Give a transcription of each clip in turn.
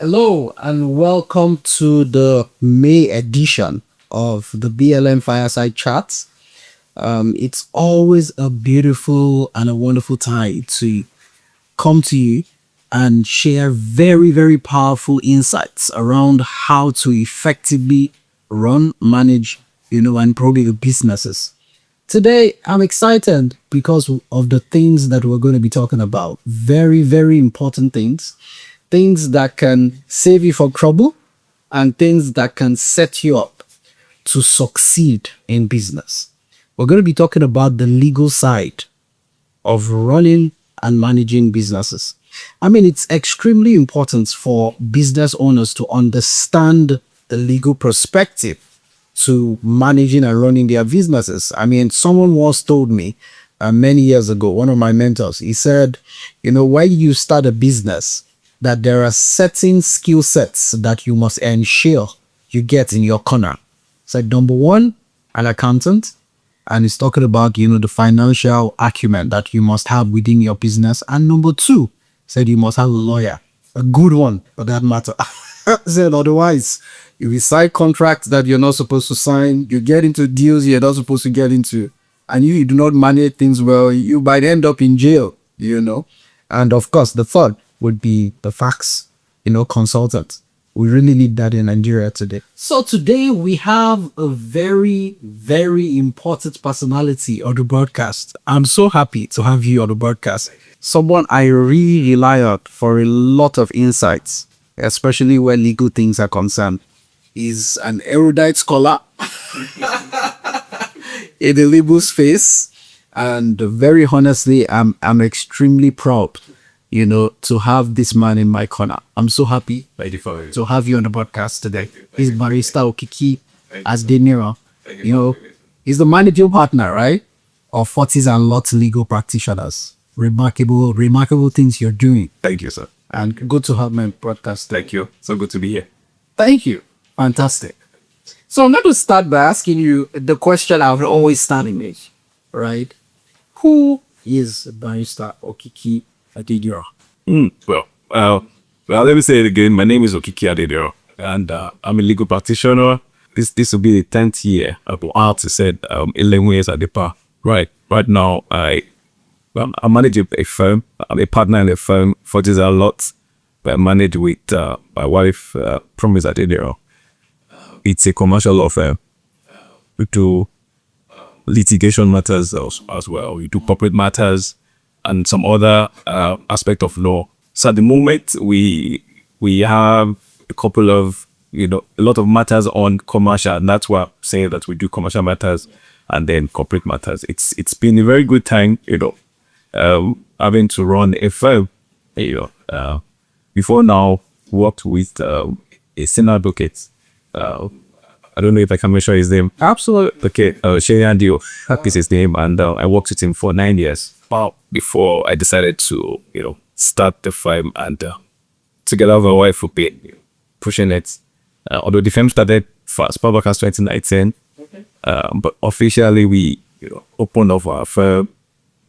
Hello and welcome to the May edition of the BLM Fireside Chats. It's always a beautiful and a wonderful time to come to you and share very, very powerful insights around how to effectively run, manage, and grow your businesses. Today, I'm excited because of the things that we're going to be talking about. Very, very important things. Things that can save you from trouble and things that can set you up to succeed in business. We're going to be talking about the legal side of running and managing businesses. It's extremely important for business owners to understand the legal perspective to managing and running their businesses. Someone once told me many years ago, one of my mentors, he said, when you start a business, that there are certain skill sets that you must ensure you get in your corner. So number one, an accountant. And he's talking about, the financial acumen that you must have within your business. And number two, said you must have a lawyer, a good one for that matter. Said otherwise, if you sign contracts that you're not supposed to sign, you get into deals you're not supposed to get into, and you do not manage things well, you might end up in jail, And of course, the third would be the facts, consultant. We really need that in Nigeria today. So today we have a very, very important personality on the broadcast. I'm so happy to have you on the broadcast. Someone I really rely on for a lot of insights, especially when legal things are concerned. He's an erudite scholar in the legal space. And very honestly, I'm extremely proud, to have this man in my corner. I'm so happy to have you on the podcast today. He's Barrister OKIKI Adeniran. He's the managing partner, right, of Fotis and Lot Legal Practitioners. Remarkable things you're doing. Thank you, sir. And good to have me on the podcast. Thank you. So good to be here. Thank you. Fantastic. So I'm going to start by asking you the question I've always started with, right? Who is Barrister OKIKI Adeniran? Well, let me say it again. My name is OKIKI Adeniran, and I'm a legal practitioner. This will be the 10th year. I said 11 years at the bar. Right now, I manage a firm. I'm a partner in a firm, Fotis a lot, but I manage with my wife, Promise Adeniran. It's a commercial law firm. We do litigation matters as well. We do corporate matters and some other aspect of law. So at the moment, we have a couple of, a lot of matters on commercial. And that's why I'm saying that we do commercial matters and then corporate matters. It's been a very good time, having to run a firm. Before now, worked with a senior advocate. I don't know if I can mention his name. Absolutely. Okay, Shay Dio, that is his name, and I worked with him for 9 years. Wow. Before I decided to, start the firm, and together with my wife, we'll be pushing it. Although the firm started as public as 2019, but officially we, opened up our firm,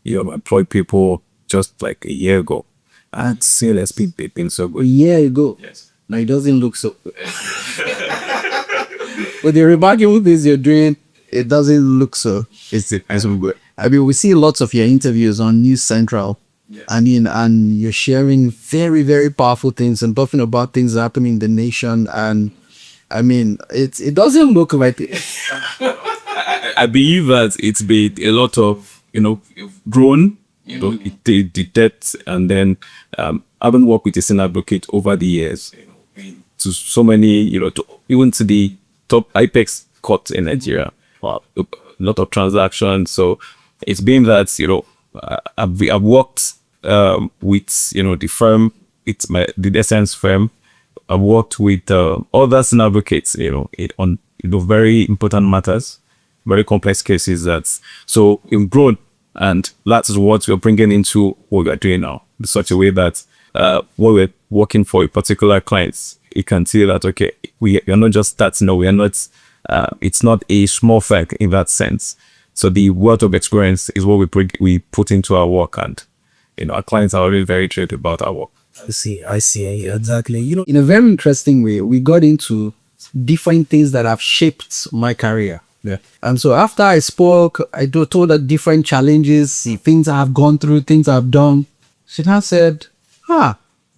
employed people just like a year ago, and sales has been so good. A year ago? Yes. Now it doesn't look so good. With the remarkable things you're doing, it doesn't look so. It's good. We see lots of your interviews on News Central. Yes. And you're sharing very, very powerful things and talking about things happening in the nation. And it doesn't look like it. I believe that it's been a lot of, grown, the depth, and then having worked with a senior advocate over the years to so many, even to the top apex court in Nigeria. Wow. A lot of transactions. So it's been that, I've worked with, the firm, it's the Essence firm. I've worked with other senior advocates, on very important matters, very complex cases. So we've grown, and that's what we're bringing into what we're doing now, in such a way that when we're working for a particular client, you can see that, okay, we are not just starting, no, we are not, it's not a small firm in that sense. So the wealth of experience is what we put into our work, and our clients are always very thrilled about our work. I see, exactly. In a very interesting way, we got into different things that have shaped my career. Yeah. And so after I spoke, told her different challenges, the things I have gone through, things I've done. She now said, no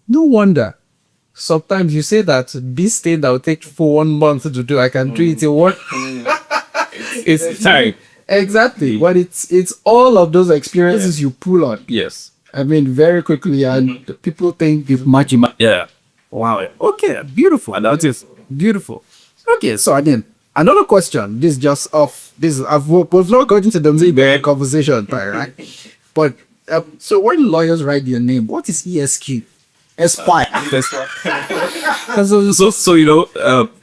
wonder. Sometimes you say that this thing that will take for 1 month to do, I can do it in one. It's time. Exactly. But it's all of those experiences you pull on. Yes. I mean, very quickly, and people think it's magic. Yeah. Wow. Okay. Beautiful. And that is Beautiful. Okay. So again, another question. This is just off. We've not got into the conversation, right? But so when lawyers write your name, what is ESQ? Espire.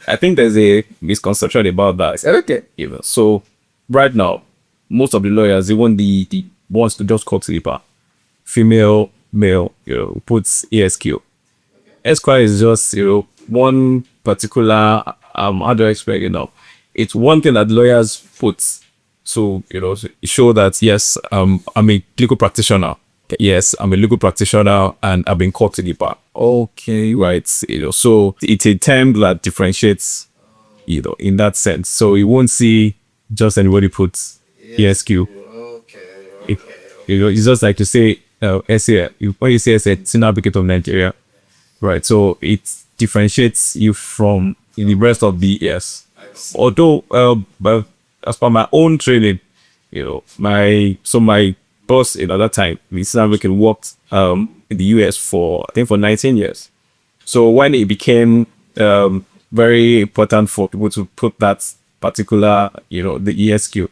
I think there's a misconception about that. Okay. So right now, most of the lawyers, even the ones to just cut slipper, female, male, puts ESQ. Esquire is just, one particular, how do I explain, it's one thing that lawyers put. So, show that, yes, I'm a legal practitioner. Yes, I'm a legal practitioner and I've been called to the bar. Okay. Right. So it's a term that differentiates, in that sense. So you won't see just anybody put ESQ. Okay. It's just like to say, SA, when you say SA, Senior Advocate of Nigeria. Right. So it differentiates you from the rest of the ES. Although, but as per my own training, my boss at that time, Senior Advocate, worked in the US for 19 years. So when it became very important for people to put that particular, the ESQ,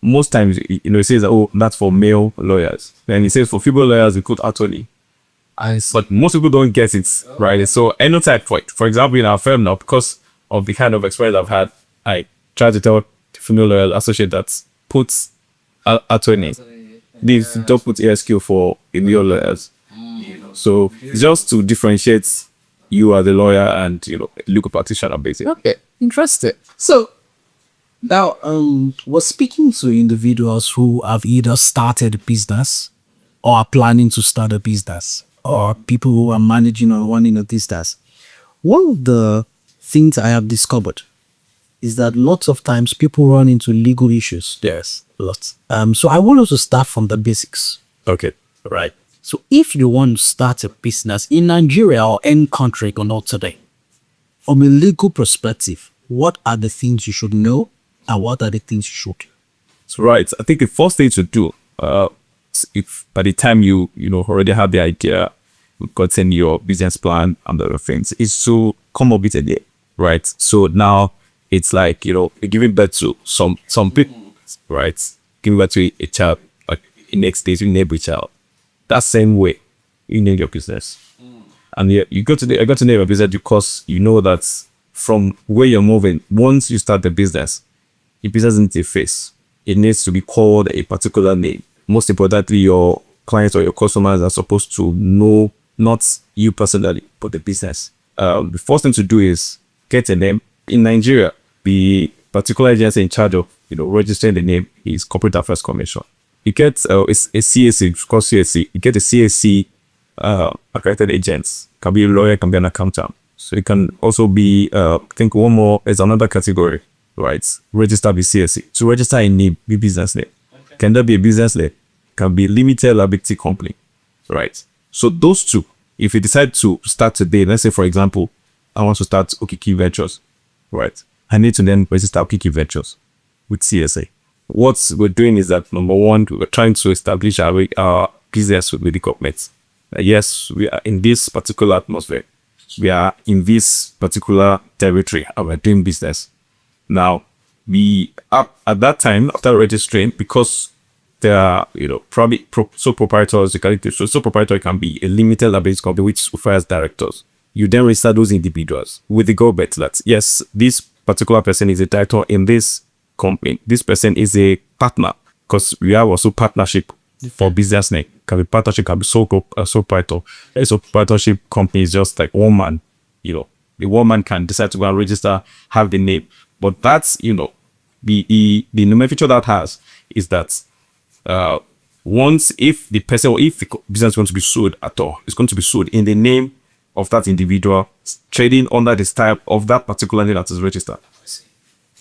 most times, it says, oh, that's for male lawyers. Then it says for female lawyers, we put attorney. But most people don't get it, right? So any type, for example, in our firm now, because of the kind of experience I've had, I try to tell the female lawyer associate that puts attorney. These don't put ESQ for male lawyers. So just to differentiate you as a lawyer and legal practitioner, basically. Okay, interesting. So now, we're speaking to individuals who have either started a business or are planning to start a business, or people who are managing or running a business. One of the things I have discovered is that lots of times people run into legal issues. Yes, Lots. So I want us to start from the basics. okay, right. So if you want to start a business in Nigeria or any country or not today, from a legal perspective, what are the things you should know and what are the things you should? So right, I think the first thing to do, if by the time you already have the idea, you've gotten your business plan and other things, is to come up with a day, right? So now it's like you're giving birth to some people, right? Giving birth to a child, like in next days you name a child. That same way, you name your business, and I got to name a business because you know that from where you're moving, once you start the business, your business needs a face. It needs to be called a particular name. Most importantly, your clients or your customers are supposed to know not you personally, but the business. The first thing to do is get a name. In Nigeria, the particular agency in charge of registering the name is Corporate Affairs Commission. You get it's a CAC, it's called CAC. You get a CAC accredited agents. Can be a lawyer, can be an accountant. So it can also be I think one more is another category, right? Register with CAC. To register a name, be business name. Okay. Can that be a business name? Can be limited liability company, right? So those two, if you decide to start today, let's say for example, I want to start OKIKI Ventures, right? I need to then register OKIKI Ventures with CSA. What we're doing is that number one, we're trying to establish our business with the government. Yes, we are in this particular atmosphere. We are in this particular territory and we're doing business. Now, we are at that time after registering, because there are, probably sole proprietors. Sole proprietor can be a limited liability company which requires directors. You then register those individuals with the government that yes, this particular person is a director in this company. This person is a partner, because we have also partnership for business name. Can be partnership, can be sole proprietor. A sole proprietorship company is just like one man. The one man can decide to go and register, have the name. But that's the nomenclature that has is that Once, if the person or if the business is going to be sold at all, it's going to be sold in the name of that individual trading under this type of that particular name that is registered.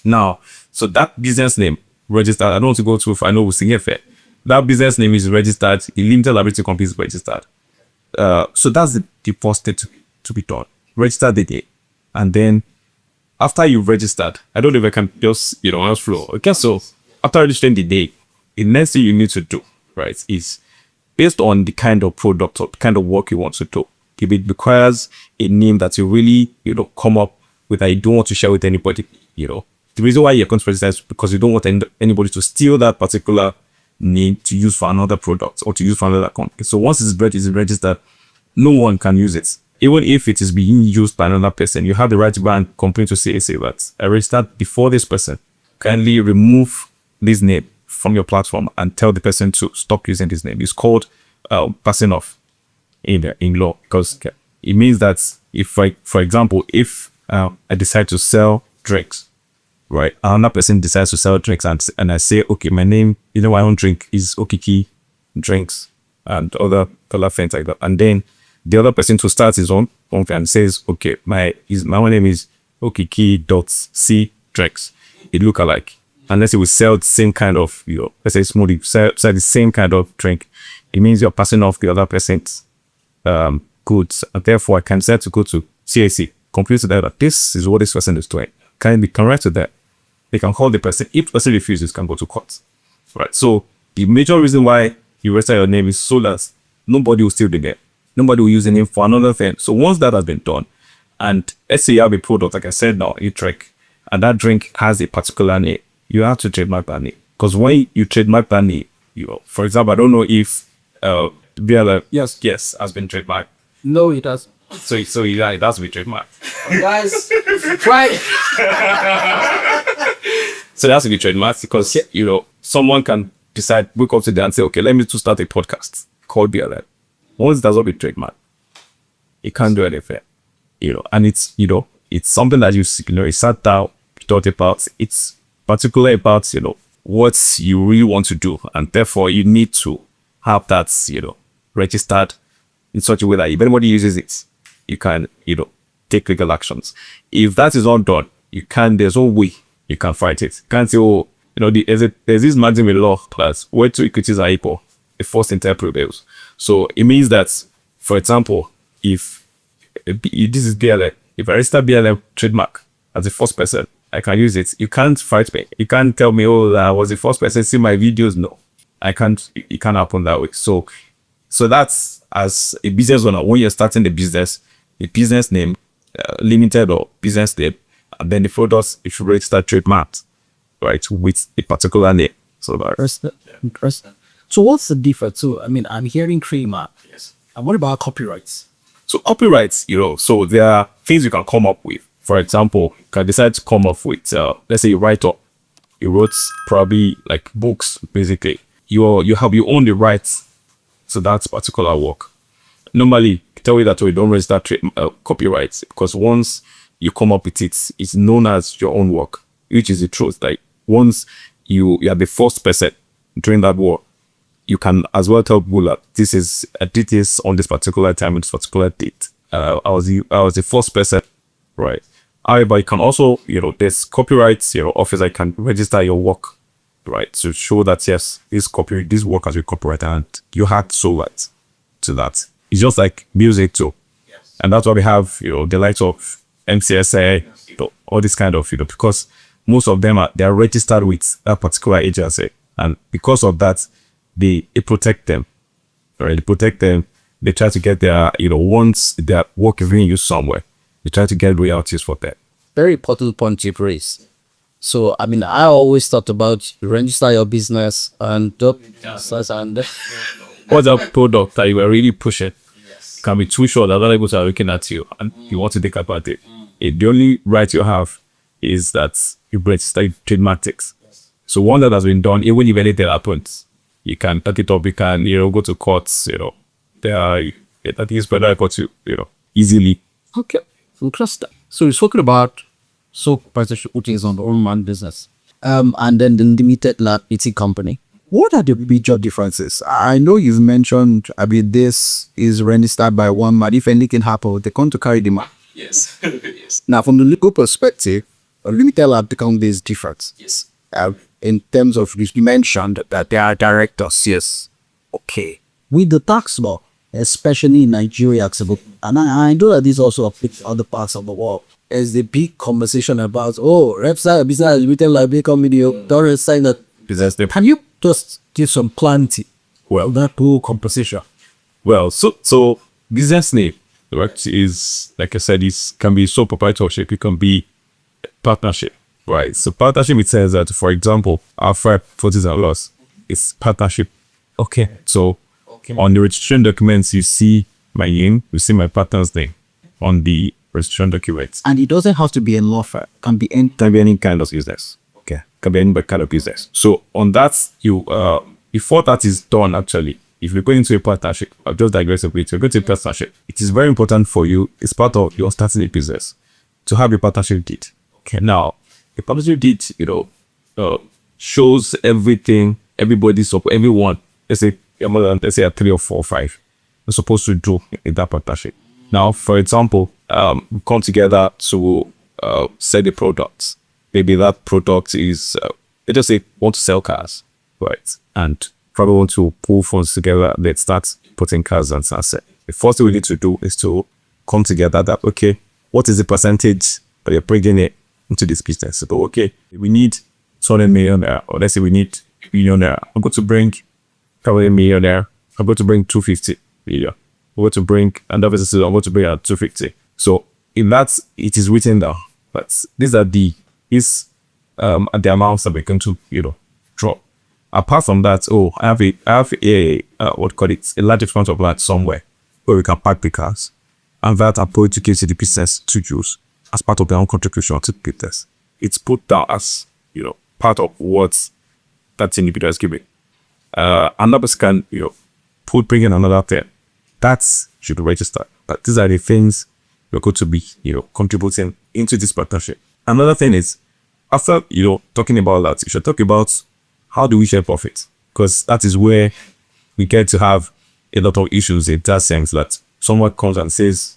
Now, so that business name registered, I don't want to go too far, I know we'll sing fair. That business name is registered, a limited liability company is registered. So that's the first step to be done. Register the name. And then after you've registered, I don't know if I can just, else flow. Okay, so after registering the name, the next thing you need to do, right, is based on the kind of product or kind of work you want to do. If it requires a name that you really, come up with that you don't want to share with anybody, the reason why you're going to register is because you don't want anybody to steal that particular name to use for another product or to use for another company. So once it's registered, no one can use it. Even if it is being used by another person, you have the right to go and complain to CAC that I registered before this person. Kindly remove this name from your platform and tell the person to stop using this name. It's called passing off in law, because it means that if, for example, if I decide to sell drinks, right, another person decides to sell drinks and I say, okay, my name, my own drink is OKIKI drinks and other things like that, and then the other person to start his own company and says, okay, my own name is OKIKI.C drinks. It look alike. Unless it will sell the same kind of, let's say smoothie, sell the same kind of drink, it means you're passing off the other person's goods. And therefore, I can decide to go to CAC, complain to them that this is what this person is doing. Can be correct to that? They can call the person. If the person refuses, can go to court. Right. So the major reason why you register your name is so that nobody will steal the name. Nobody will use the name for another thing. So once that has been done, and let's say you have a product, like I said now, a drink, and that drink has a particular name, you have to trademark that name. Because when you trademark that name, for example, I don't know if BLM, yes, has been trademarked. No, it doesn't. So yeah, it has to be trademarked. Guys, try. So it has to be trademarked because someone can decide, wake up today and say, okay, let me to start a podcast called BLM. Once it does not be trademarked, it can't do anything. And it's it's something that you sat down, thought about. It's particularly about what you really want to do, and therefore you need to have that registered in such a way that if anybody uses it, you can take legal actions. If that is not done, there's no way you can fight it. You can't say, oh, there's this maxim in law class where two equities are equal, the first intent prevails. So it means that, for example, if this is BLM, if I register BLM trademark as the first person, I can use it. You can't fight me. You can't tell me, oh, I was the first person, see my videos. No, I can't. It can't happen that way. So that's, as a business owner, when you're starting the business name, limited or business name, and then the products, it should register trademarked, right, with a particular name. So that. Interesting. So what's the difference? So I'm hearing trademark. Yes. And what about copyrights? So copyrights, so there are things you can come up with. For example, you can decide to come up with, let's say you wrote probably like books, basically. You own the rights to that particular work. Normally, tell you that we don't register copyrights, because once you come up with it, it's known as your own work, which is the truth. Like once you are the first person during that work, you can as well tell people that this is on this particular time and this particular date. I was the first person, right? However, you can also, there's copyrights, office, I can register your work, right? To show that, yes, this work has been copyrighted and you had so right to that. It's just like music too. Yes. And that's why we have, the likes of MCSA, all this kind of, because most of them they're registered with that particular agency. And because of that, they protect them, right? They protect them. They try to get their, once their work is being used somewhere, they try to get royalties for that. Very important point you've raised. So, I always thought about register your business and what's that product that you were really pushing? Yes. Can be too short that other people are looking at you and you want to take advantage. The only right you have is that you register trademark text. Yes. So once that has been done, even if anything happens, you can take it up, you can, go to courts, I think it's better for you, easily. Okay, interesting. So you're talking about partition, which is on the own man business, and then the limited liability company. What are the major differences? I know you've mentioned, I mean, this is registered by one man. If anything happens, they come to carry the man. Yes. Yes. Now, from the legal perspective, let me tell applicant this difference. Yes. In terms of, you mentioned that they are directors, yes. Okay. With the tax law, especially in Nigeria, and I know that this also affects other parts of the world, there's the big conversation about, website business written liability company, don't sign that. Can you just give some clarity? Well, that whole conversation. Well, so business name, right, is, like I said, is can be sole proprietorship. It can be partnership, right? So partnership, it says that, for example, our firm, Fotis and Loss, is partnership. Okay. So on the registration documents, you see my name, you see my partner's name on the registration documents. And it doesn't have to be a law firm. It can be any kind of business. Okay. Can be any kind of business. So on that, you before that is done, actually, if you're going into a partnership, I'll just digress a bit, you're going to a partnership, it is very important for you, it's part of your starting a business, to have a partnership deed. Okay. Now, a partnership deed, shows everything, everyone, let's say a 3 or 4 or 5, are supposed to do in that partnership. Now, for example, we come together to sell the products. Maybe that product is, let's just say, want to sell cars, right? And probably want to pull funds together, let's start putting cars on asset. The first thing we need to do is to come together that, okay, what is the percentage that you're bringing it into this business? So, okay, we need 200 million there, or let's say we need $1 billion there. I'm going to bring probably $1 million there. I'm going to bring 250 million. I'm going to bring, and obviously I'm going to bring at 250. So in that, it is written down. But these are the amounts that we're going to, drop. Apart from that, I have a a large amount of land somewhere where we can park the cars, and that I'm going to give to the business to use as part of their own contribution to the business. It's put down as, part of what that individual is giving. Another person can, bring in another thing. That should be registered. But these are the things you're going to be, contributing into this partnership. Another thing is, after, talking about that, you should talk about how do we share profit? Because that is where we get to have a lot of issues in that sense, that someone comes and says,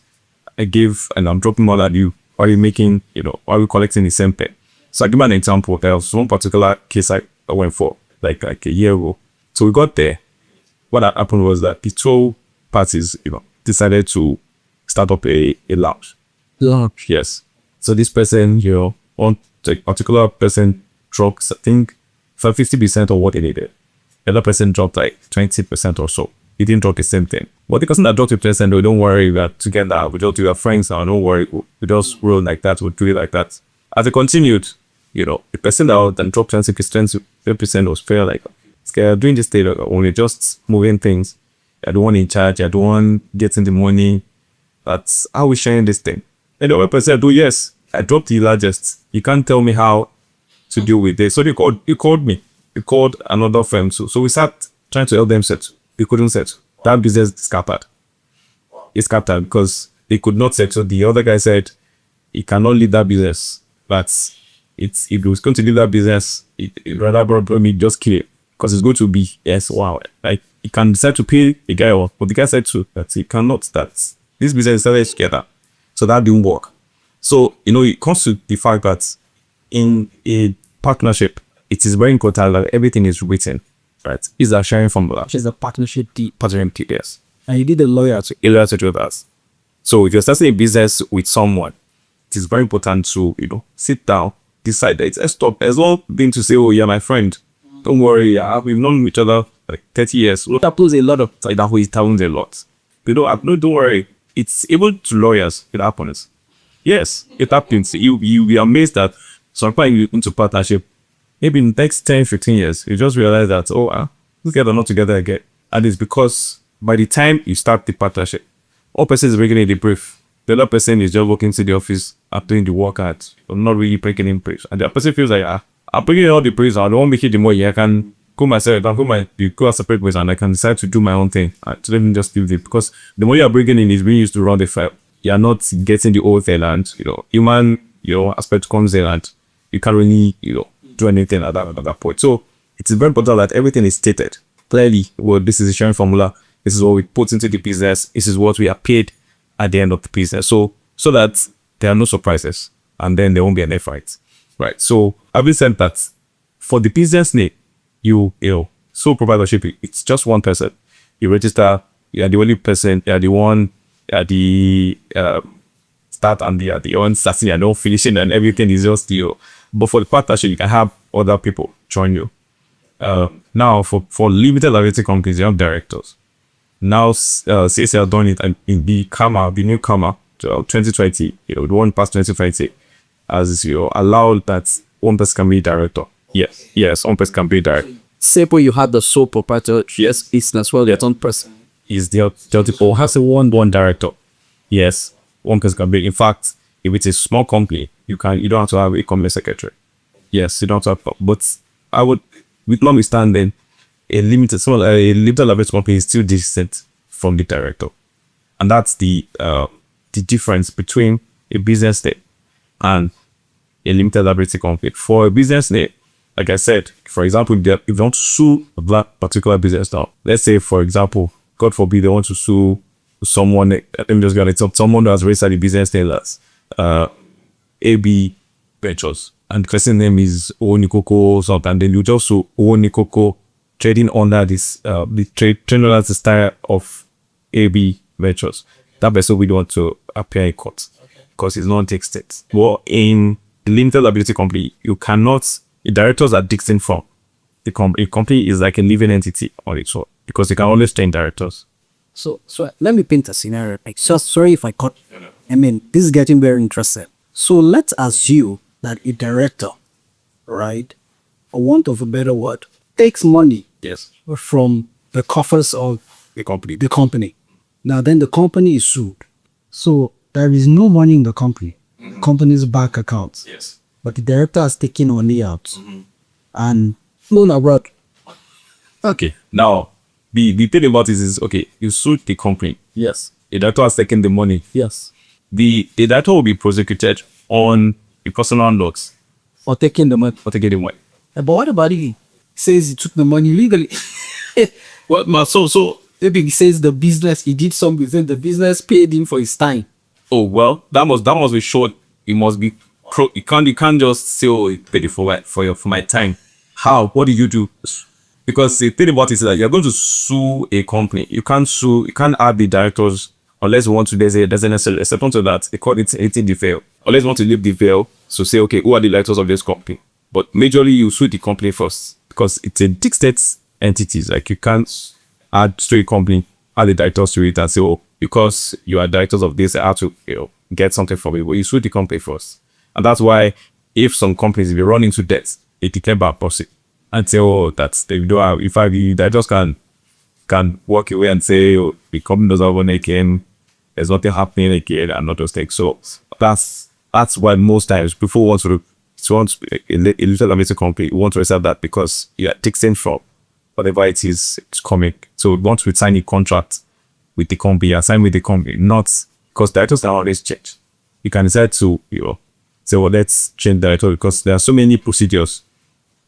I give and I'm dropping more than you. Why are you making, why are we collecting the same thing? So I give an example. There was one particular case I went for like a year ago. So we got there. What happened was that the two parties, decided to start up a lounge. Lounge. Yes. So this person, one particular person dropped, I think, for 50% of what he needed. The other person dropped like 20% or so. He didn't drop the same thing. But the person that dropped 50%, don't worry, we are together. We don't do our friends now. Don't worry. We just roll like that. We'll do it like that. As it continued, the person that dropped 20% was fair, like, okay, doing this thing, only just moving things. You're the one in charge. You're the one getting the money. That's how we're sharing this thing. And the other person said, yes, I dropped the largest. You can't tell me how to deal with this. So he called me. He called another firm too. So we sat trying to help them settle. They couldn't settle. That business scattered. It scattered because they could not settle. The other guy said he cannot lead that business. But if he was going to lead that business, it rather brought me just kill it. Because it's going to be, yes, wow. Like, he can decide to pay the guy off. But the guy said too that he cannot. That this business started together. So that didn't work. So, it comes to the fact that in a partnership, it is very important that everything is written, right? It's a sharing formula. Which is a partnership deed. Partnership deed, yes. And you need a lawyer to do that. So if you're starting a business with someone, it is very important to, sit down, decide that it's stop. There's no thing to say, oh, you're my friend. Don't worry, we've known each other like 30 years. That happens a lot of times. That it happens a lot. Don't worry. It's able to lawyers, it happens. Yes, it happens. You'll be amazed that sometimes you into partnership, maybe in the next 10, 15 years, you just realize that, these guys are not together again. And it's because by the time you start the partnership, one person is bringing in the brief. The other person is just walking to the office after doing the work hard, but not really breaking in briefs. And the other person feels like, I'm bringing in all the briefs, I don't make it the more, I can go myself, go a separate ways, and I can decide to do my own thing. To let me just leave it. Because the money you're bringing in is being used to run the file. You're not getting the whole thing, and, human, aspect comes in, and you can't really, do anything at that point. So it's very important that everything is stated clearly. Well, this is a sharing formula. This is what we put into the business. This is what we are paid at the end of the business. So that there are no surprises and then there won't be any fights. Right. So having said that, for the business name, you know, sole proprietorship, it's just one person. You register, you are the only person, you are the one, you are the start and you are the one starting and no finishing, and everything is just you. But for the partnership, you can have other people join you. Now for limited liability companies, you have directors. Now CSL done it and in the newcomer 2020, you know, the one past 2020, as you know, allowed that one person can be director. Yes, one person can be director. Say where you have the sole proprietor, yes, it's as well the one person. Is the people has a one director. Yes, one person can be. In fact, if it's a small company, you don't have to have a company secretary. Yes, you don't have to. But I would, with notwithstanding, a limited liability company is still distinct from the director, and that's the difference between a business name and a limited liability company. For a business name, like I said, for example, if they want to sue that particular business now, let's say, for example, God forbid, they want to sue someone, let me just get it up, someone who has registered the business name as AB Ventures, and the person's name is Onikoko something, and then you just sue Onikoko trading under this, trading under the style of AB Ventures. That person we don't want to appear in court because it's non-texted. Well, in a limited liability company, you cannot. The directors are distinct from the company. A company is like a living entity on its own because you can always change directors. So let me paint a scenario. Like, sorry if I cut. I mean, this is getting very interesting. So let's assume that a director, right, for want of a better word, takes money from the coffers of The company. the company. Now then the company is sued. So there is no money in the company. Company's bank accounts. Yes. But the director has taken money out and flown abroad. Okay. Now, the thing about this is, okay, you sued the company. Yes. The director has taken the money. Yes. The director will be prosecuted on the personal loss For taking the money. for taking the money. But what about he says he took the money legally? Well, so Maybe he says the business, he did something within the business, paid him for his time. oh well, that must be short. It must be you can't just say, oh, you paid it for my time. How? What do you do? Because the thing about it is that you're going to sue a company. You can't add the directors unless you want to. There's a necessary exception to that. They call it editing the veil. Unless you want to leave the veil, so say, okay, who are the directors of this company? But majorly you sue the company first because it's a distinct entities. Like you can't add to a company, add the directors to it and say, oh, because you are directors of this, I have to get something from it. But you sue the company first. And that's why if some companies, if you run into debt, they declare bankruptcy and say, oh, that's they don't have. In fact, the directors can walk away and say, oh, the company doesn't have money again. There's nothing happening again, and not those things. So that's why most times people want to a little liability company want to reserve that because you are taken from whatever it is it's coming. So we want to sign a contract with the company, assign with the company, not because directors can always change. You can decide to say, well, let's change director because there are so many procedures.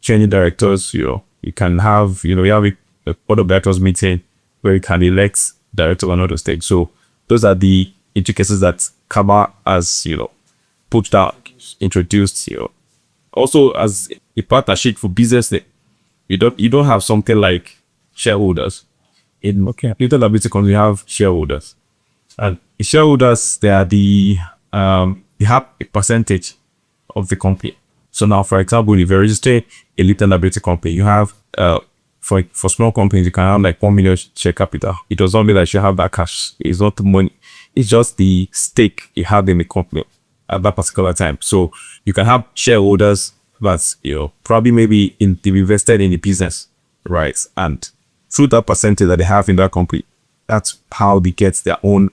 Changing directors, you can have, you have a board of directors meeting where you can elect director and other things. So those are the intricacies that Kaba has, put down, introduced, Also, as a partnership for business, you don't have something like shareholders. In little liability company, you have shareholders, and the shareholders they are they have a percentage of the company. So now, for example, if you register a little liability company, you have for small companies you can have like 1 million share capital. It does not mean that you have that cash. It's not the money. It's just the stake you have in the company at that particular time. So you can have shareholders that probably maybe they've invested in the business, right? And through that percentage that they have in that company, that's how they get their own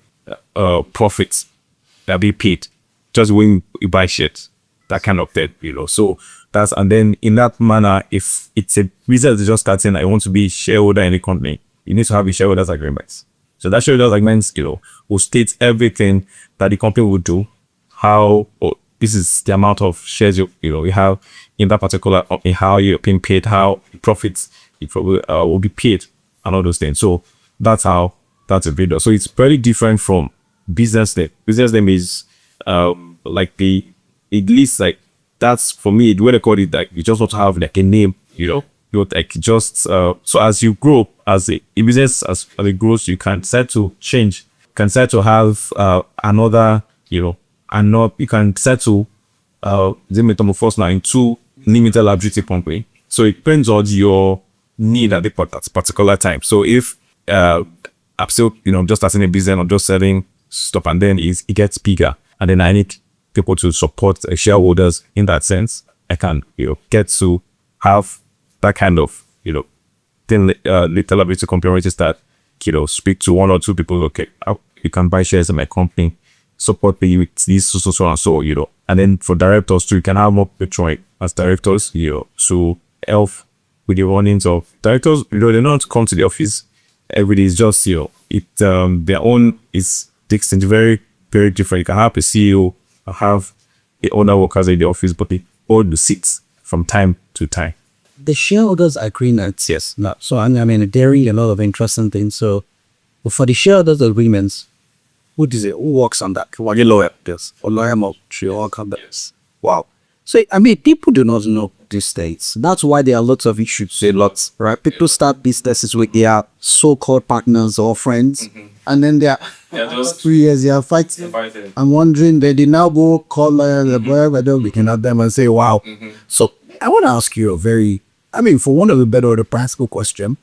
profits that they paid. Just when you buy shares, that kind of thing, So that's, and then in that manner, if it's a business that's just starting, I want to be a shareholder in the company, you need to have a shareholders agreement. So that shareholders agreement, will state everything that the company will do, how this is the amount of shares you have in that particular, in how you're being paid, how profits it probably will be paid, and all those things. So that's how that's a video. So it's very different from business name. Business name is like at least like that's for me the way they call it, like you just want to have like a name, you like just so as you grow as a business, as it grows, you can start to change, can start to have another, and not you can start to metamorphose now into limited liability company. So it depends on your need at the particular time. So if I'm still, just starting a business or just selling stuff, and then it gets bigger, and then I need people to support shareholders in that sense, I can, get to have that kind of, then little liability company register that, speak to one or two people. Okay, you can buy shares in my company, support me with this, so and so, and then for directors too, you can have more people as directors, to help with the runnings of directors. They don't come to the office every day. It's just, their own is distinct, very, very different. You can have a CEO, have the other workers in the office, but they hold the seats from time to time. The shareholders agreements, yes. No, so I mean, there are a lot of interesting things. So for the shareholders agreements, who works on that? What lawyer this or lawyer this? Wow. So I mean, people do not know these days. That's why there are lots of issues. Lots, right? People start businesses with their so-called partners or friends, and then they are just 3 years they are fighting. I'm wondering, they did now go call the boy, whether we can have them and say, wow. So I want to ask you for one of the better or the practical question,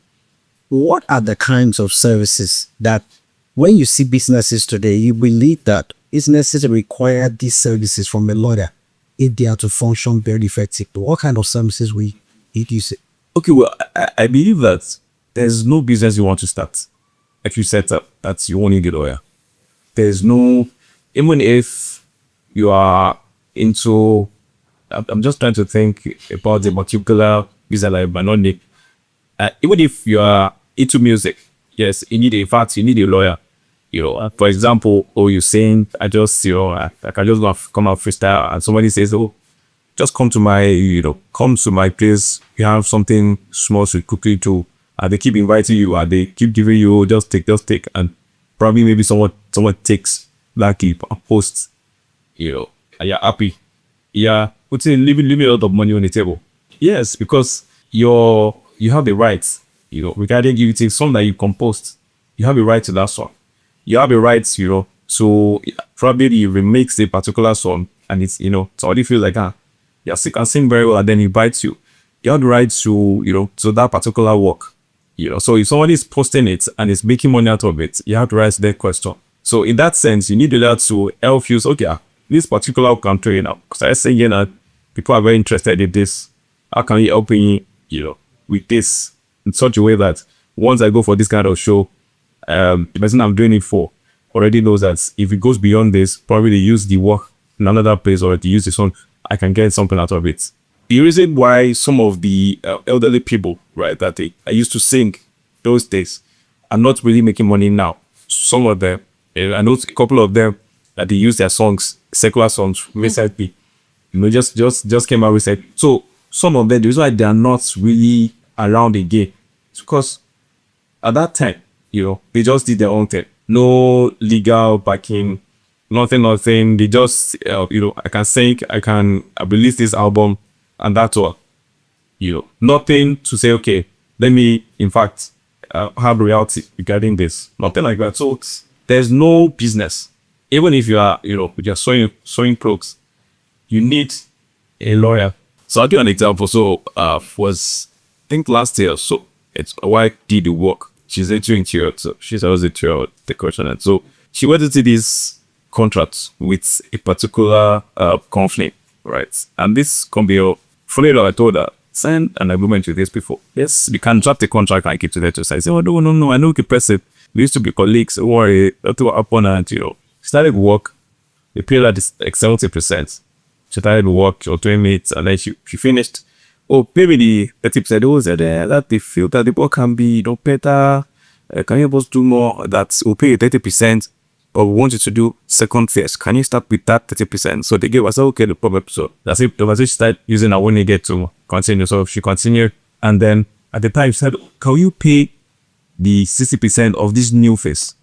what are the kinds of services that when you see businesses today, you believe that businesses require these services from a lawyer if they are to function very effectively? What kind of services will you say? Okay, well, I believe that there's no business you want to start, if you set up, that you won't need a lawyer. There's no, even if you are into, I'm just trying to think about the particular business like Banonic. Even if you are into music, yes, you need a lawyer. For example, you're saying, I can just go come out freestyle, and somebody says, just come to my place. You have something small to quickly to, and they keep inviting you, and they keep giving you, just take, and probably maybe someone takes that clip and posts, and you're happy. Yeah, leaving a lot of money on the table. Yes, because you have the rights, regarding you take song that you composed, you have a right to that song. You have a right, so probably you remix a particular song, and it's, so already feel like, you can sing very well, and then he bites you. You have the right to, to that particular work, So if somebody is posting it and is making money out of it, you have to raise that question. So in that sense, you need that to help you. So, okay, this particular country, because I say, people are very interested in this. How can you help me, with this in such a way that once I go for this kind of show, the person I'm doing it for already knows that if it goes beyond this, probably they use the work in another place, or they use the song, I can get something out of it. The reason why some of the elderly people, right, that I used to sing those days are not really making money now. Some of them, I know a couple of them that they use their songs, secular songs, recently, just came out recently. So some of them, the reason why they are not really around again, it's because at that time, they just did their own thing. No legal backing, nothing. They just, I can sing, I release this album, and that's all. Nothing to say, okay, let me, in fact, have reality regarding this. Nothing like that. So there's no business. Even if you are, with your sewing clothes, you need a lawyer. So I'll give an example. So, I think last year, so it's a wife did the work. She's into interior, so she's always interior decoration. And so she went into this contract with a particular company, right? And this company, funny enough, I told her, sign an agreement with this before. Yes, we can draft the contract and keep to that. So I said, no, I know we can press it. We used to be colleagues. Don't worry, that's what happened. And, started work. They paid her this, like 70%. She started work, she was doing it, and then she finished. Maybe the 30% said that they feel that the work can be better. Can you just do more? That will pay you 30%, or we want you to do second phase. Can you start with that 30%? So they gave us, okay, the problem. So that's it. The conversation started using her when you get to continue. So she continued. And then at the time she said, can you pay the 60% of this new phase?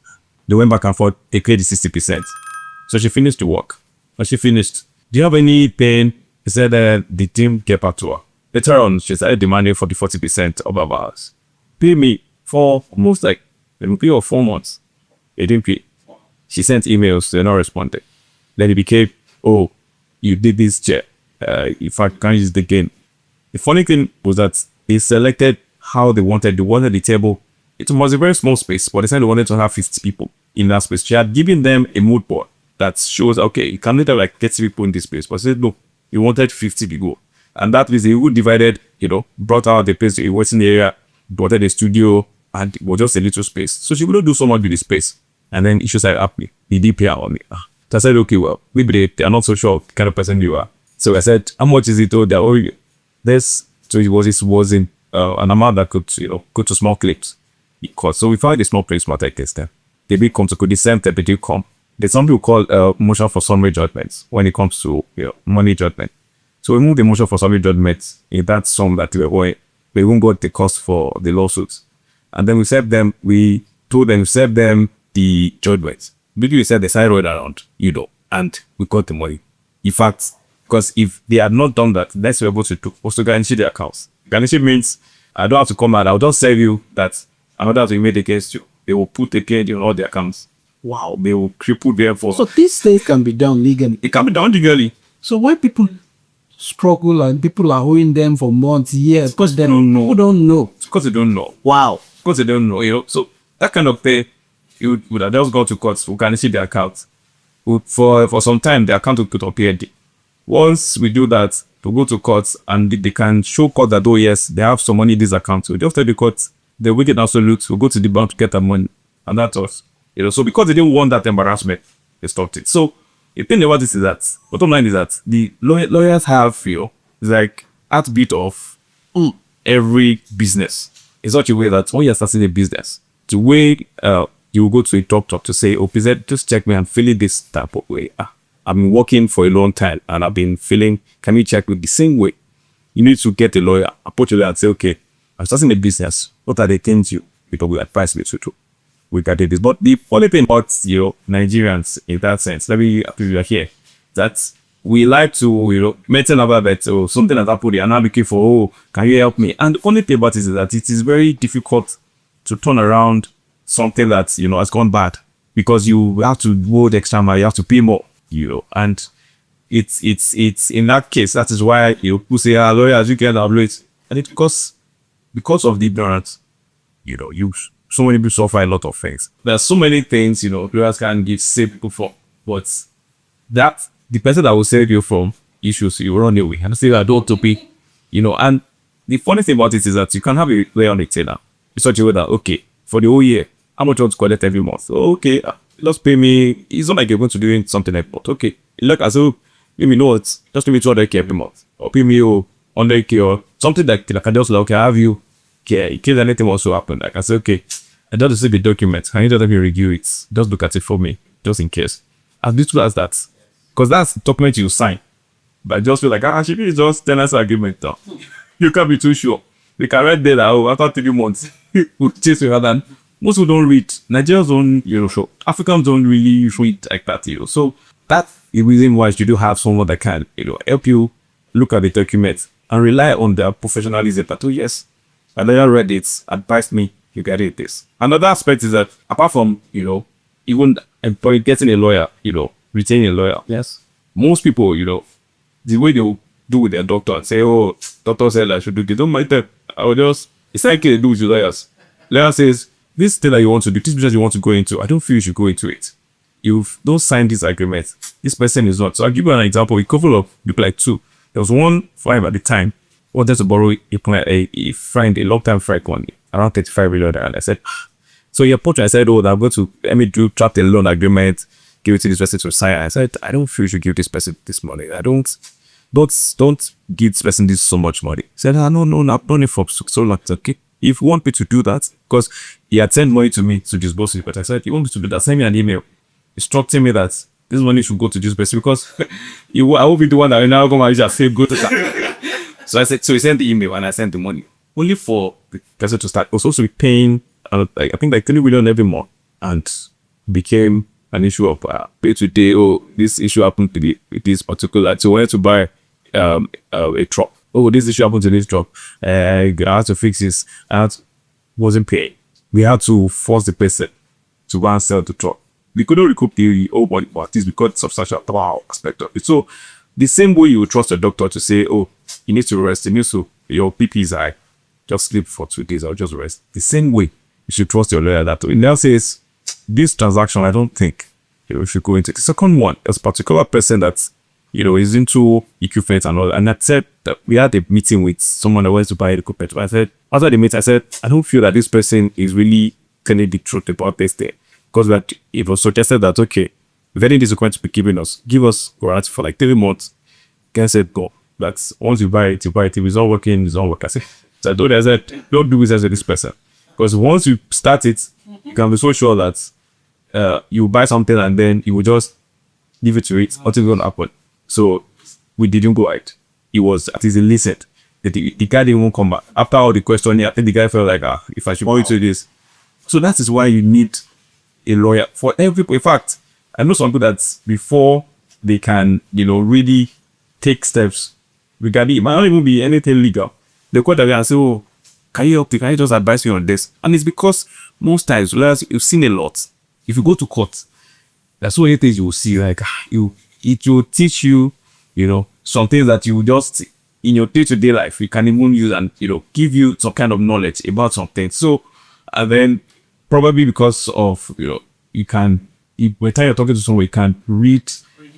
They went back and forth, they paid the 60%. So she finished the work. When she finished, do you have any pain? He said the team get back to her. Later on, she started demanding for the 40% of her hours. Pay me for almost like 3 or 4 months. They didn't pay. She sent emails, they're not responding. Then it became, oh, you did this chair. In fact, can't use it again. The funny thing was that they selected how they wanted. They wanted the table. It was a very small space, but they said they wanted to have 50 people in that space. She had given them a mood board that shows, okay, you can later like get people in this place. But she said, no, you wanted 50 people. And that means they would divided, brought out the place, a waiting area, brought out the studio, and it was just a little space. So she couldn't do so much with the space. And then issues like happening. He did pay on me. So I said, okay, well, maybe they are not so sure what kind of person you are. So I said, how much is it? Oh, they're already this. So it was in an amount that could, go to small clips. So we found a small place, small tech tester. They be come to the same type they come. There's something we call motion for summary judgments when it comes to money judgment. So we moved the motion for summary judgments in that sum that we won't got the cost for the lawsuits. And then we told them, serve them the judgments. We said they started rolling around, and we got the money. In fact, because if they had not done that, that's what we're able to do, was to guarantee their accounts. Guarantee means I don't have to come out, I'll just serve you that another to be made against you. They will put again in all their accounts. Wow, they will cripple their for. So these things can be done legally. It can be done legally. So why people struggle and people are owing them for months, years? Because they don't know. People don't know. Because they don't know. Wow. Because they don't know, So that kind of pay, you would have just gone to court, we can see their account. For some time, the account will put up PND. Once we do that, we go to court and they can show court that, oh yes, they have some money in this account. So after the court, the wicked absolute will go to the bank to get the money. And that's us. So because they didn't want that embarrassment, they stopped it. So the thing about this is that, bottom line is that the lawyers have, it's like heartbeat of every business. In such a way that when you're starting a business, the way you will go to a doctor to say, oh, please just check me, I'm feeling this type of way. I've been working for a long time and I've been feeling, can you check me the same way? You need to get a lawyer, approach a lawyer and say, okay, I'm starting a business. What are the things you will advise me to do? We got this. But the funny thing about, Nigerians in that sense, let me appeal here, that we like to, mention about that, or something that happened, and I'm looking for, oh, can you help me? And the funny thing about it is that it is very difficult to turn around something that, has gone bad, because you have to go the extra mile, you have to pay more, and it's in that case, that is why, people say, lawyers, you can handle it. And it's because of the ignorance, so many people suffer a lot of things. There are so many things, lawyers can save people from, but that the person that will save you from issues, you run away and say, I don't want to pay, and the funny thing about it is that you can have a lawyer on the retainer. In such a way that, okay, for the whole year, how much you want to collect every month? Oh, okay, just pay me. It's not like you're going to do something like that. Okay, look, as though, pay me, no, it's just pay me 200K every month, or pay me 100K, or something like that. I can just like, okay, I have you, okay, in case anything wants to happen. Like I say, okay, I don't see the document. Can you just let me review it? Just look at it for me, just in case. As beautiful as that, because that's the document you sign. But I just feel like, should be just tenancy agreement now. You can't be too sure. They can write there that, after 3 months, we'll chase you rather than. Most people don't read. Nigerians don't, show. Africans don't really read like that, So that's the reason why you do have someone that can, help you look at the document and rely on their professionalism. That, oh yes, I never read it, advised me, you get it this. Another aspect is that apart from, even getting a lawyer, retaining a lawyer. Yes. Most people, the way they do with their doctor and say, oh, doctor said I should do this. Don't mind them. I will just, it's like they do with your lawyers. Lawyer says, this thing that you want to do, this business you want to go into, I don't feel you should go into it. You don't sign this agreement. This person is not. So I'll give you an example. A couple of people, like 2. There was one friend at the time who wanted to borrow a friend, a long-time friend, one around 35 million. And I said, so he approached me. I said, oh, I'm going to, let me draft a loan agreement, give it to this person to sign. I said, I don't feel you should give this person this money. Don't give this person this so much money. He said, no, I've done it for so long. Okay, if you want me to do that, because he had sent money to me to disburse it, but I said, you want me to do that, send me an email. instructing me that this money should go to this person because I will be the one that will now come and just say go to that. So I said, so he sent the email and I sent the money only for the person to start. I was supposed to be paying, I think like 3 million every month, and became an issue of pay today. Oh, this issue happened to this particular. So I had to buy a truck. Oh, this issue happened to this truck. I had to fix this. Wasn't paying. We had to force the person to go and sell the truck. We couldn't recoup the old money, but at least we got substantial aspect of it. So the same way you would trust a doctor to say, oh, you need to rest, you need to, your PP is high, just sleep for 2 days, I'll just rest. The same way you should trust your lawyer that it now says, this transaction, I don't think you should go into. The second one, there's a particular person that, is into equipment and all. And I said that we had a meeting with someone that wants to buy equipment. I said, after the meeting, I said, I don't feel that this person is really telling the truth about this thing. Because it was suggested that, okay, if any this equipment to be giving us, give us warranty for like 3 months. Guy said, go. That's once you buy it, you buy it. If it's not working, it's not working. I told her, I said, don't do business with this person. Because once you start it, you can be so sure that you buy something and then you will just leave it to it. Nothing's going to happen. So we didn't go out. It was at least illicit. The guy didn't even come back. After all the questioning, I think the guy felt like, if I should go into this. So that is why you need a lawyer for every. In fact, I know some people that before they can, really take steps regarding, it might not even be anything legal. They call that and say, oh, can you just advise me on this? And it's because most times, lawyers, you've seen a lot. If you go to court, there's so many things you will see, like it will teach you, some things that you just in your day-to-day life you can even use and give you some kind of knowledge about something. So, and then probably because of you can, by the time you're talking to someone, you can read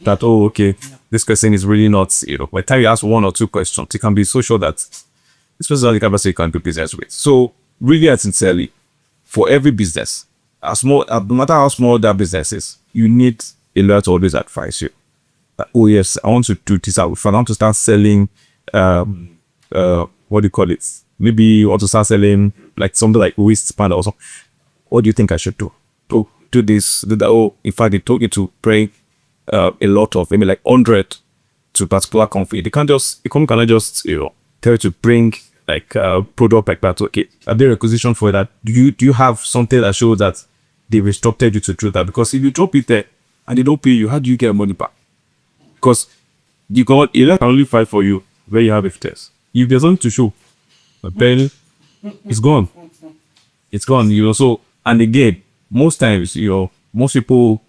that, oh, okay, this person is really not, by the time you ask 1 or 2 questions, you can be so sure that this person has the capacity you can do business with. So, really and sincerely, for every business, no matter how small that business is, you need a lawyer to always advise you. Oh yes, I want to do this. If I want to start selling, what do you call it? Maybe you want to start selling like something like waistband or something. What do you think I should do? To do this, do that. Oh, in fact, they told you to bring a lot of, maybe like 100 to a particular company. They can't just, the company cannot just, tell you to bring like a product like that. Okay, are there requisition for that? Do you have something that shows that they instructed you to do that? Because if you drop it there and they don't pay you, how do you get money back? Because you can only fight for you where you have a test. If there's something to show, then it's gone. It's gone. So, and again, most times, most people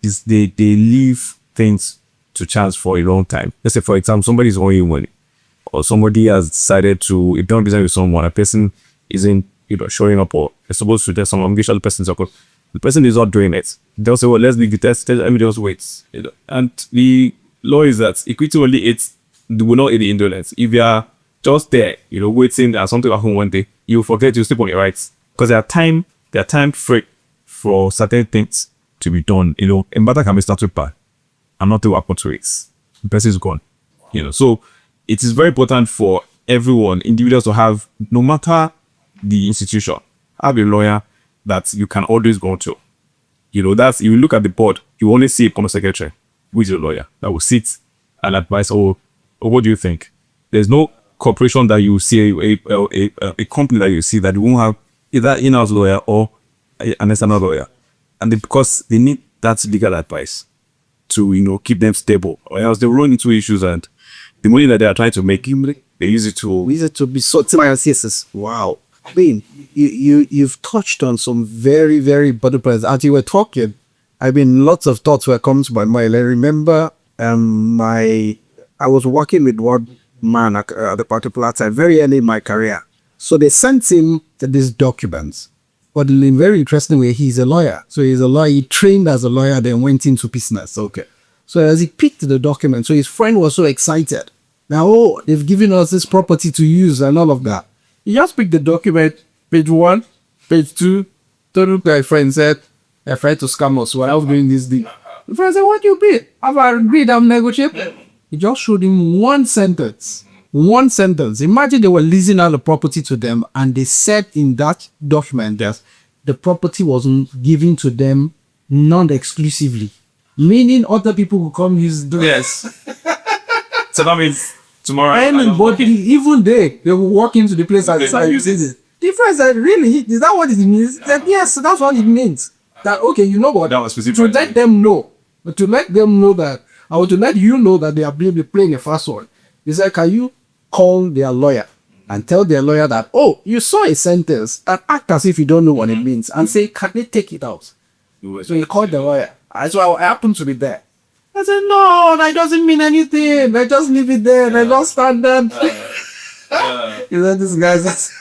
they leave things to chance for a long time. Let's say, for example, somebody is owing you money, or somebody has decided to, if don't business with someone, a person isn't showing up, or they're supposed to test someone, the person the person is not doing it. They'll say, well, let's leave the test, let me just wait. And the law is that equity only aids, will not aid the indolence. If you are just there, waiting and something will happen one day, you forget to sleep on your rights. Because there are time free for certain things to be done. A matter can be started by and nothing will happen to it. The person is gone. So it is very important for everyone, individuals, to have, no matter the institution, have a lawyer that you can always go to. That's, if you look at the board, you only see a company secretary, which is a lawyer that will sit and advise, oh, what do you think? There's no corporation that you see, a company that you see that won't have either in-house lawyer or an external lawyer. And because they need that legal advice to, keep them stable, or else they run into issues and the money that they are trying to make, they use it to be sorted by CSS. Wow. I mean, you've touched on some very, very important points. As you were talking, lots of thoughts were coming to my mind. I remember I was working with one man at the particular time, very early in my career. So they sent him these documents. But in a very interesting way, he's a lawyer. So he's a lawyer. He trained as a lawyer, then went into business. Okay. So as he picked the document, so his friend was so excited. Now, they've given us this property to use and all of that. He just picked the document, page 1, page 2, told my friend, said, I tried to scam us while I was doing this deal. The friend said, what do you bid? Have I agreed I'm negotiable? He just showed him one sentence. One sentence. Imagine they were leasing out the property to them and they said in that document that the property wasn't given to them non-exclusively, meaning other people will come use those. Yes. So that means tomorrow. Anybody, even they will walk into the place and start using it. The friend said, really? Is that what it means? That, yes, that's what it means. That, okay, you know what? That was specific. To let them know, but to let them know that, I want to let you know that they are playing a fast one. He said, can you call their lawyer and tell their lawyer that, oh, you saw a sentence and act as if you don't know what it means and say, can they take it out? So he called the lawyer. So I happened to be there. I said, no, that doesn't mean anything. I just leave it there. I don't stand them. You know, this guy's.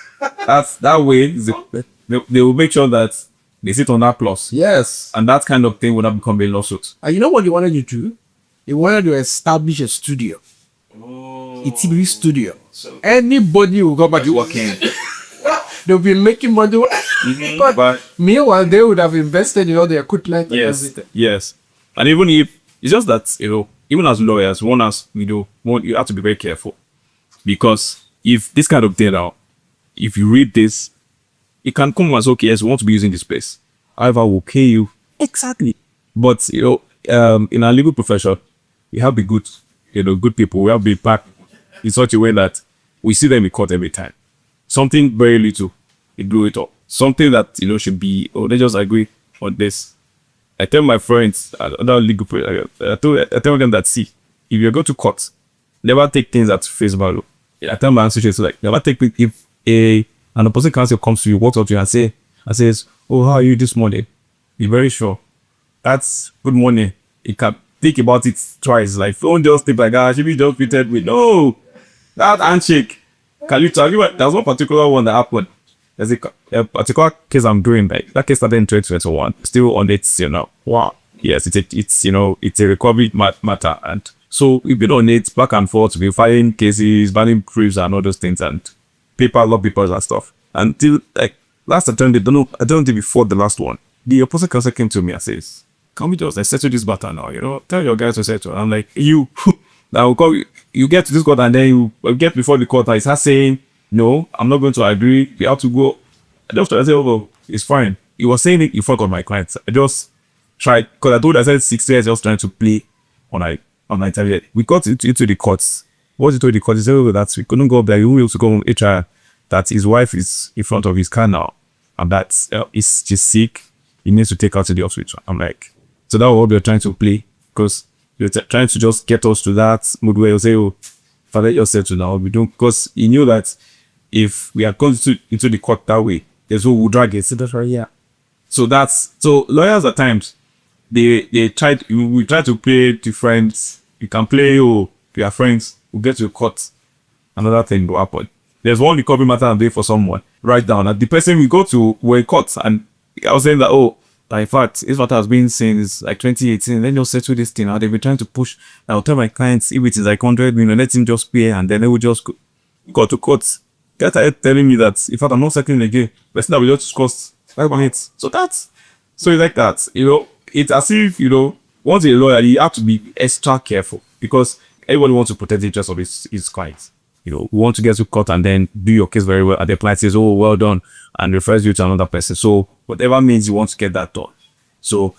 That's that way. They will make sure that they sit on that clause. Yes. And that kind of thing will not become a lawsuit. And you know what he wanted to do? He wanted to establish a studio. A TV studio. So anybody will come back to work in. They'll be making money. But meanwhile, they would have invested in all the equipment. Yes. Yes. And even if it's just that, even as lawyers, you have to be very careful. Because if this kind of data, if you read this, it can come as, okay, yes, we want to be using this place. However, we'll pay you. Exactly. But, in our legal profession, we have to be good, good people. We have to be packed in such a way that we see them in court every time. Something very little, we do it all. Something that, should be, they just agree on this. I tell my friends, other legal people, I tell them that, see, if you go to court, never take things at face value. I tell my associates, never take it if an opposing counsel comes to you, walks up to you and says, oh, how are you this morning? Be very sure. That's good morning. You can think about it twice. Don't just think like, should be just treated with, no, that handshake. Can you tell me what? There's one particular one that happened. There's a particular case I'm doing, that case started in 2021, still on it, Wow. Yes, it's a recovery matter. And so we've been on it back and forth, we're filing cases, banning briefs and all those things, and law papers and stuff. Until last attempt, I don't think before the last one, the opposing counsel came to me and says, can we just settle this matter now? Tell your guys to settle. I'm like, you get to this court and then you get before the court and he starts saying, no, I'm not going to agree. We have to go. I just tried to say, oh, it's fine. He was saying it in front of my clients. I just tried, because I said 6 years, just trying to play on my interview. We got into the courts. What he told the court, he said, oh, that we couldn't go up there. We will to go on HR, that his wife is in front of his car now, and that she's sick. He needs to take her to the hospital. I'm like, so that was what we were trying to play, because they were trying to just get us to that mood where you say, oh, father, yourself to now. We don't, because he knew that if we had gone into the court that way, there's who will drag it. So that's right, yeah. So lawyers at times, we try to play different. You can play, if you are friends, we'll get to the court. Another thing will happen. There's one recovery matter I'm doing for someone. Write down that the person we go to were in court, and I was saying that, in fact, this matter has been since 2018. Then just settle this thing. Now they've been trying to push. I'll tell my clients if it is 100 million, let him just pay, and then they will just go to court. Guys started telling me that, in fact, I'm not settling again. But that we just cost 5 minutes. So it's like that. It's as if, once you're a lawyer, you have to be extra careful, because everybody wants to protect the interest of his clients. We want to get to court and then do your case very well, and the client says, oh, well done, and refers you to another person. So whatever means you want to get that done. So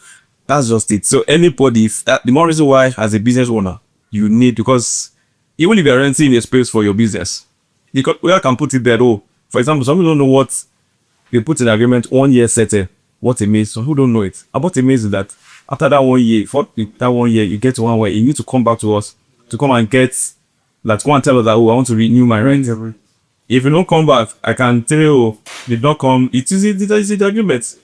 that's just it. So anybody, the more reason why, as a business owner, you need, because even if you're renting a space for your business, we can put it there. For example, some people don't know what they put in the agreement, 1 year settle, what it means. Some people don't know it. About it means that after that 1 year, you get to one where you need to come back to us to come and get that, go and tell us that, I want to renew my rent. If you don't come back, I can tell you, did not come. It is the agreement.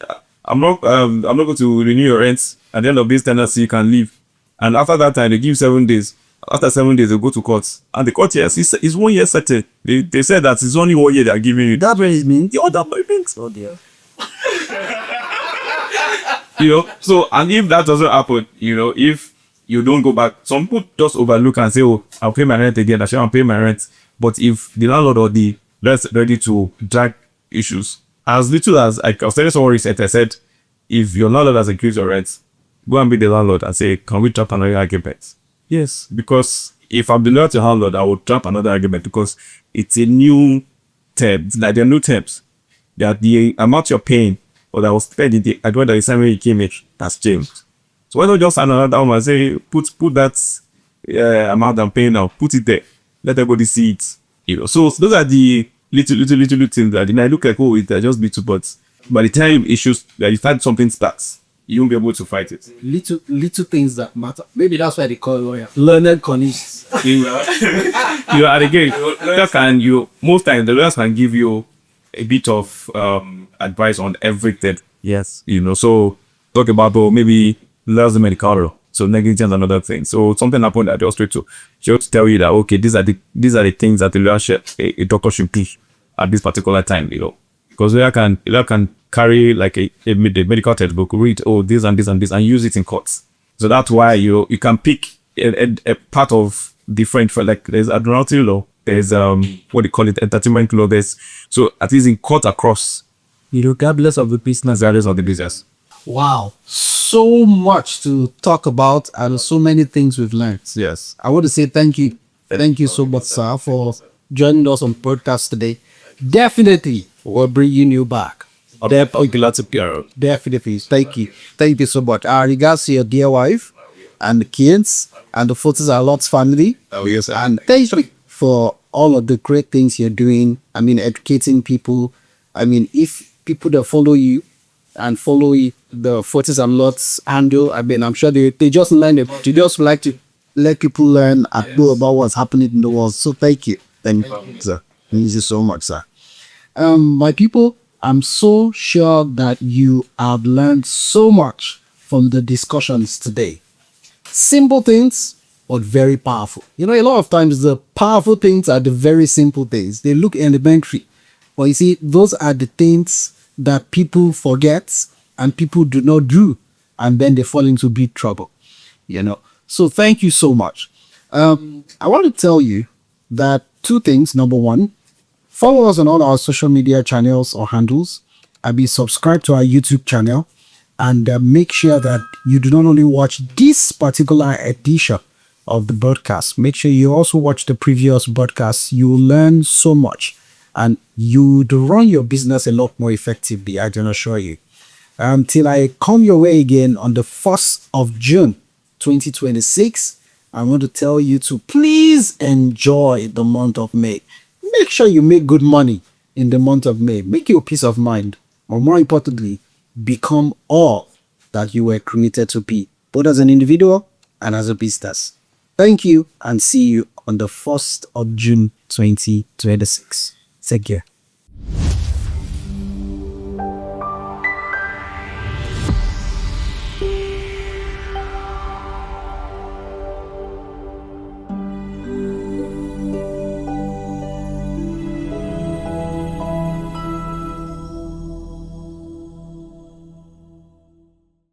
I'm not going to renew your rent. At the end of this tenancy, you can leave. And after that time, they give 7 days. After 7 days, they go to court. And the court, yes, it's 1 year settled. They said that it's only 1 year they are giving you. That's what it means. The other what it means. Oh dear. So, and if that doesn't happen, if you don't go back, some people just overlook and say, oh, I'll pay my rent again. I shall pay my rent. But if the landlord or the rest ready to drag issues, as little as, I was telling someone recently, I said, if your landlord has increased your rent, go and be the landlord and say, can we drop another argument? Yes, because if I'm the landlord, I will drop another argument, because it's a new term. There are new terms. That the amount you're paying or that was fed in the advert that the same way he came in has changed. So why not just add another one and say, put that amount I'm paying now, put it there, let everybody see it. So those are the little things that I look like, oh, it just be too, but by the time issues that you start something starts, you won't be able to fight it. Little things that matter. Maybe that's why they call lawyer learned connects. You are again, most times the lawyers can give you a bit of advice on everything. Yes. So talk about maybe lawyers medical law, so negligence and other things. So something happened at the hospital, she ought to tell you that okay, these are the things that a doctor should pick at this particular time, because lawyer can carry like a medical textbook, read this and this and this, and use it in courts. So that's why you can pick a part of different, like there's admiralty law, there's what they call it, entertainment law. So at least in court across, regardless of the business, Wow, so much to talk about and so many things we've learned. Yes. I want to say thank you so much, sir, for joining us on podcast today. Definitely we'll bring you back. Definitely. Thank you so much. Regards to your dear wife and the kids and the Fotis are Lot's family. Oh yes. And thank you for all of the great things you're doing. I mean, educating people. I mean, if people that follow you and follow the Fotis and Lot's handle, I mean, I'm sure they just learn it. You just like to let people learn and know about what's happening in the world. So thank you. Thank you, sir. Thank you so much, sir. My people, I'm so sure that you have learned so much from the discussions today. Simple things, but very powerful. A lot of times the powerful things are the very simple things. They look elementary, but you see, those are the things that people forget and people do not do, and then they fall into big trouble. So thank you so much. I want to tell you that two things. Number one, follow us on all our social media channels or handles, and be subscribed to our YouTube channel, and make sure that you do not only watch this particular edition of the broadcast, make sure you also watch the previous broadcasts. You will learn so much and you will run your business a lot more effectively, I can assure you. Till I come your way again on the 1st of June 2026, I want to tell you to please enjoy the month of May. Make sure you make good money in the month of May. Make your peace of mind. Or more importantly, become all that you were created to be, both as an individual and as a business. Thank you, and see you on the 1st of June 2026. Take care.